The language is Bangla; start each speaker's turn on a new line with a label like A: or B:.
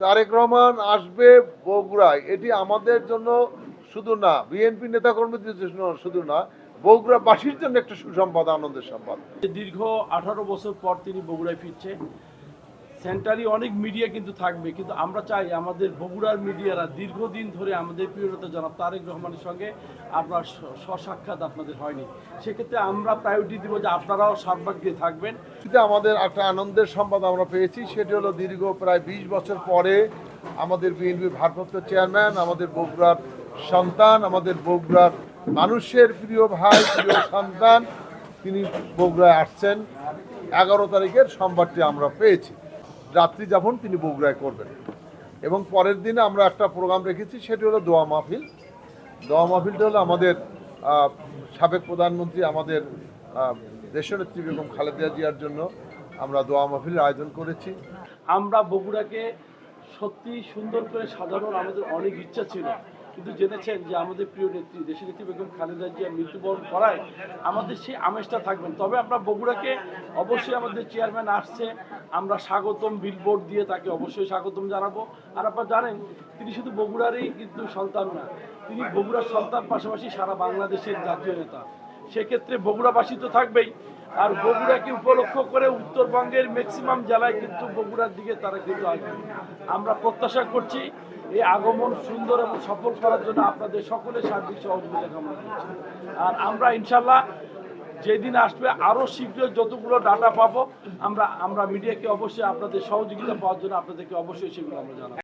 A: তারেক রহমান আসবে বগুড়ায়, এটি আমাদের জন্য শুধু না, বিএনপি নেতাকর্মীদের জন্য শুধু না, বগুড়াবাসীর জন্য একটা সুসংবাদ, আনন্দের সংবাদ।
B: দীর্ঘ 18 বছর পর তিনি বগুড়ায় ফিরছে। সেন্টারি অনেক মিডিয়া কিন্তু থাকবে, কিন্তু আমরা চাই আমাদের বগুড়ার মিডিয়ারা দীর্ঘদিন ধরে আমাদের প্রিয় নেতা জনাব তারেক রহমানের সঙ্গে আপনার স্বসাক্ষাৎ আপনাদের হয়নি। সেক্ষেত্রে আমরা প্রায়োরিটি দিব যে আপনারাও শাহবাগ দিয়ে থাকবেন।
A: আমাদের একটা আনন্দের সংবাদ আমরা পেয়েছি, সেটি হলো দীর্ঘ প্রায় 20 বছর পরে আমাদের বিএনপি ভারপ্রাপ্ত চেয়ারম্যান, আমাদের বগুড়ার সন্তান, আমাদের বগুড়ার মানুষের প্রিয় ভাই, প্রিয় সন্তান, তিনি বগুড়ায় আসছেন। 11 তারিখের সংবাদটি আমরা পেয়েছি। রাত্রি যাপন তিনি বগুড়ায় করবেন এবং পরের দিনে আমরা একটা প্রোগ্রাম রেখেছি, সেটি হলো দোয়া মাহফিল। দোয়া মাহফিলটা হলো আমাদের সাবেক প্রধানমন্ত্রী, আমাদের দেশনেত্রী বেগম খালেদা জিয়ার জন্য আমরা দোয়া মাহফিলের আয়োজন করেছি।
B: আমরা বগুড়াকে সত্যি সুন্দর করে সাজানোর আমাদের অনেক ইচ্ছা ছিল, কিন্তু জেনেছেন যে আমাদের প্রিয় নেত্রী দেশনেত্রী বেগম খালেদা জিয়া মৃত্যুবরণ করায় আমাদের সেই আমেজটা থাকবেন। তবে আমরা বগুড়াকে অবশ্যই, আমাদের চেয়ারম্যান আসছে, আমরা স্বাগতম বিলবোর্ড দিয়ে তাকে অবশ্যই স্বাগতম জানাবো। আর আপনারা জানেন তিনি শুধু বগুড়ারই কিন্তু সন্তান না, তিনি বগুড়ার সন্তান, পাশাপাশি সারা বাংলাদেশের জাতীয় নেতা। সেক্ষেত্রে বগুড়াবাসী তো থাকবেই, আর বগুড়াকে উপলক্ষ করে উত্তরবঙ্গের ম্যাক্সিমাম জেলায় কিন্তু বগুড়ার দিকে তারা কিন্তু আসবে। আমরা প্রত্যাশা করছি এই আগমন সুন্দর এবং সফল করার জন্য আপনাদের সকলের সার্বিক সহযোগিতা কামনা করছি। আর আমরা ইনশাল্লাহ যেদিন আসবে আরও শীঘ্র যতগুলো ডাটা পাবো, আমরা মিডিয়াকে অবশ্যই আপনাদের সহযোগিতা পাওয়ার জন্য আপনাদেরকে অবশ্যই সেগুলো আমরা জানাবো।